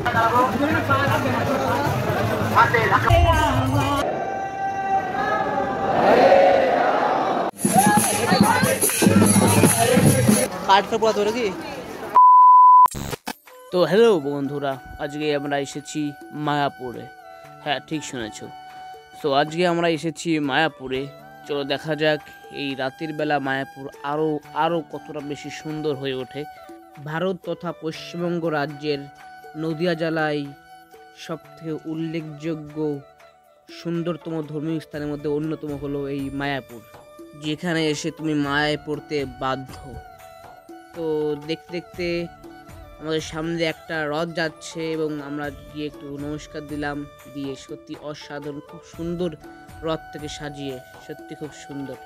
তো হ্যালো বন্ধুরা, আজকে আমরা এসেছি মায়াপুরে। হ্যাঁ, ঠিক শুনেছ। তো আজকে আমরা এসেছি মায়াপুরে। চলো দেখা যাক এই রাতের বেলা মায়াপুর আরও কতটা বেশি সুন্দর হয়ে ওঠে। ভারত তথা পশ্চিমবঙ্গ রাজ্যের নদিয়া জেলায় সবথেকে উল্লেখযোগ্য সুন্দরতম ধর্মীয় স্থানের মধ্যে অন্যতম হলো এই মায়াপুর, যেখানে এসে তুমি মায়ায় পড়তে বাধ্য। তো দেখতে দেখতে আমাদের সামনে একটা রথ যাচ্ছে এবং আমরা গিয়ে একটু নমস্কার দিলাম, দিয়ে সত্যি অসাধারণ, খুব সুন্দর রথটাকে সাজিয়ে, সত্যি খুব সুন্দর।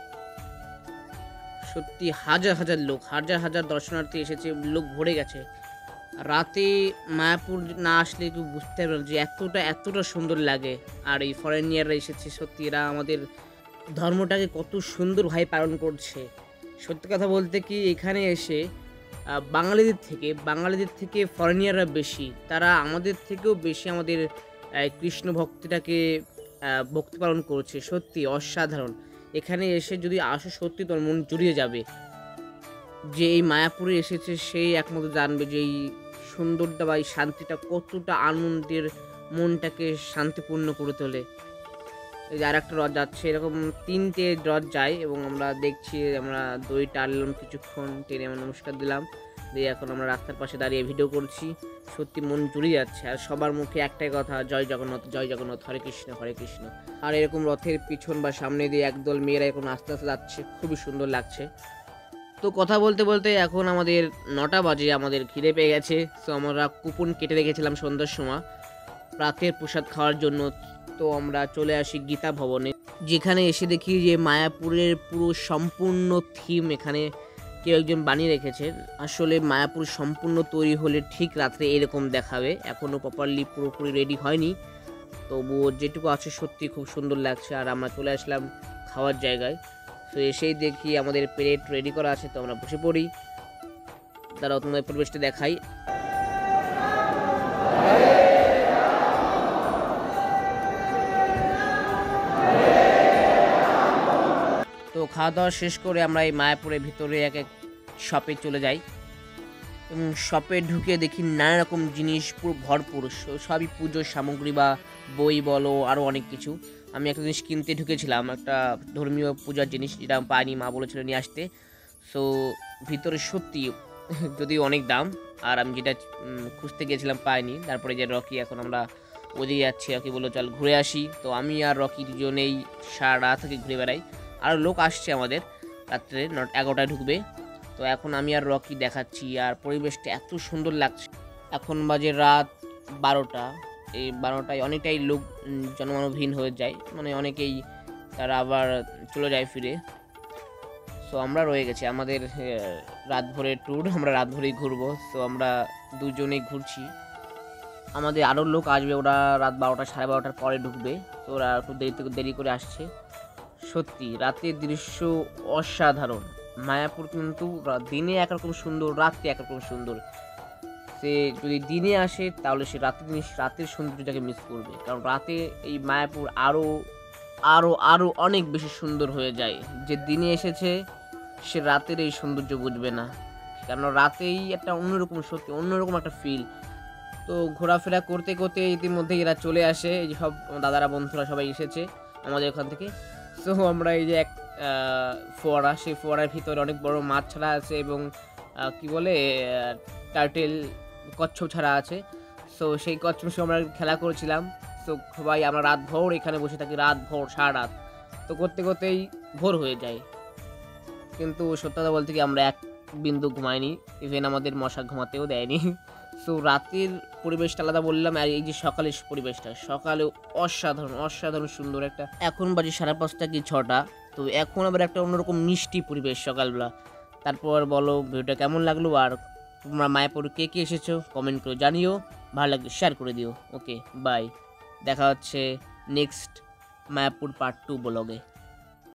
সত্যি হাজার হাজার লোক, হাজার হাজার দর্শনার্থী এসেছে, লোক ভরে গেছে। রাতে মায়াপুর না আসলে কেউ বুঝতে পারবে না যে এতটা সুন্দর লাগে। আর এই ফরেনিয়াররা এসেছে, সত্যি এরা আমাদের ধর্মটাকে কত সুন্দরভাবে পালন করছে। সত্যি কথা বলতে কি, এখানে এসে বাঙালিদের থেকে ফরেনিয়াররা বেশি, তারা আমাদের থেকেও বেশি আমাদের কৃষ্ণ ভক্তিটাকে ভক্তি পালন করছে। সত্যি অসাধারণ। এখানে এসে যদি আসো, সত্যি তোর মন জুড়িয়ে যাবে। যে এই মায়াপুরে এসেছে সেই একমাত্র জানবে যে এই সৌন্দর্যটা বা এই শান্তিটা কতটা আনন্দের, মনটাকে শান্তিপূর্ণ করে তোলে। এই যে আর একটা রথ যাচ্ছে, এরকম 3টে রথ যায় এবং আমরা দেখছি, আমরা দড়ি টানলাম কিছুক্ষণ, টেনে আমরা নমস্কার দিলাম, দিয়ে এখন আমরা রাস্তার পাশে দাঁড়িয়ে ভিডিও করছি। সত্যি মন জুড়িয়ে যাচ্ছে। আর সবার মুখে একটাই কথা, জয় জগন্নাথ, জয় জগন্নাথ, হরে কৃষ্ণ, হরে কৃষ্ণ। আর এরকম রথের পিছন বা সামনে দিয়ে একদল মেয়েরা এখন আস্তে আস্তে যাচ্ছে, খুবই সুন্দর লাগছে। তো কথা বলতে বলতে এখন আমাদের 9টা বাজে, আমাদের খিদে পেয়ে গেছে। তো আমরা কুপন কেটে রেখেছিলাম সন্ধ্যার সময় রাতের প্রসাদ খাওয়ার জন্য। তো আমরা চলে আসি গীতা ভবনে, যেখানে এসে দেখি যে মায়াপুরের পুরো সম্পূর্ণ থিম এখানে কেউ একজন বানিয়ে রেখেছে। আসলে মায়াপুর সম্পূর্ণ তৈরি হলে ঠিক রাত্রে এরকম দেখাবে, এখনও প্রপারলি পুরোপুরি রেডি হয়নি, তবুও যেটুকু আছে সত্যি খুব সুন্দর লাগছে। আর আমরা চলে আসলাম খাওয়ার জায়গায়। তো এসেই দেখি আমাদের প্লেট রেডি করা আছে, তো আমরা বসে পড়ি। তারা তোমাদের পরিবেশটা দেখাই। তো খাওয়া দাওয়া শেষ করে আমরা এই মায়াপুরের ভিতরে এক এক শপে চলে যাই এবং শপে ঢুকে দেখি নানা রকম জিনিস পুরো ভরপুর, সবই পুজোর সামগ্রী বা বই বলো, আরও অনেক কিছু। আমি একটা জিনিস কিনতে ঢুকেছিলাম, একটা ধর্মীয় পূজার জিনিস, যেটা পাইনি, মা বলেছিল নিয়ে আসতে। সো ভিতরে সত্যি যদিও অনেক দাম, আর আমি যেটা খুঁজতে গিয়েছিলাম পাইনি। তারপরে যে রকি, এখন আমরা ওদিকে যাচ্ছি, রকি বললো চল ঘুরে আসি। তো আমি আর রকি দুজনেই সারা রাত থেকে ঘুরে বেড়াই। আর লোক আসছে আমাদের, রাত্রে 11টায় ঢুকবে। তো এখন আমি আর রকি দেখাচ্ছি, আর পরিবেশটা এত সুন্দর লাগছে। এখন বাজে রাত 12টা। এই 12টায় অনেকটাই লোক জনমানবহীন হয়ে যায়, মানে অনেকেই তারা আবার চলে যায় ফিরে। সো আমরা রয়ে গেছি, আমাদের রাত ভোরের ট্যুর, আমরা রাত ভোরেই ঘুরবো। সো আমরা দুজনেই ঘুরছি, আমাদের আরও লোক আসবে, ওরা রাত 12টা, 12:30টার পরে ঢুকবে। তো ওরা একটু দেরি করে আসছে। সত্যি রাতের দৃশ্য অসাধারণ। মায়াপুর কিন্তু দিনে একরকম সুন্দর, রাতে একরকম সুন্দর। সে যদি দিনে আসে তাহলে সে রাতের সৌন্দর্যটাকে মিস করবে, কারণ রাতে এই মায়াপুর আরও আরও আরও অনেক বেশি সুন্দর হয়ে যায়। যে দিনে এসেছে সে রাতের এই সৌন্দর্য বুঝবে না, কারণ রাতেই একটা অন্যরকম, সত্যি অন্যরকম একটা ফিল। তো ঘোরাফেরা করতে করতে ইতিমধ্যে এরা চলে আসে, এই যে সব দাদারা বন্ধুরা সবাই এসেছে আমাদের ওখান থেকে। সো আমরা এই যে এক ফোয়ারা, সেই ফোয়ারার ভিতরে অনেক বড় মাছ ছাড়া আছে এবং কি বলে টার্টেল, কচ্ছপ ছাড়া আছে। সো সেই কচ্ছপ আমরা খেলা করেছিলাম। সো সবাই আমরা রাত ভোর এখানে বসে থাকি, রাত ভোর, সারা রাত। তো করতে করতেই ভোর হয়ে যায়, কিন্তু সত্যি কথা বলতে কি আমরা এক বিন্দু ঘুমাইনি, ইভেন আমাদের মশা ঘুমাতেও দেয়নি। সো রাতের পরিবেশটা আলাদা বললাম, আর এই যে সকালের পরিবেশটা, সকালে অসাধারণ অসাধারণ সুন্দর একটা। এখন বাজে 5:30 কি 6টা। তো এখন আবার একটা অন্যরকম মিষ্টি পরিবেশ সকালবেলা। তারপর বলো ভিডিওটা কেমন লাগলো, আর তোমরা মায়াপুর কে কে এসেছো কমেন্ট করে জানিও, ভালো লাগলে শেয়ার করে দিও। ওকে বাই, দেখা হচ্ছে নেক্সট মায়াপুর পার্ট 2 ব্লগে।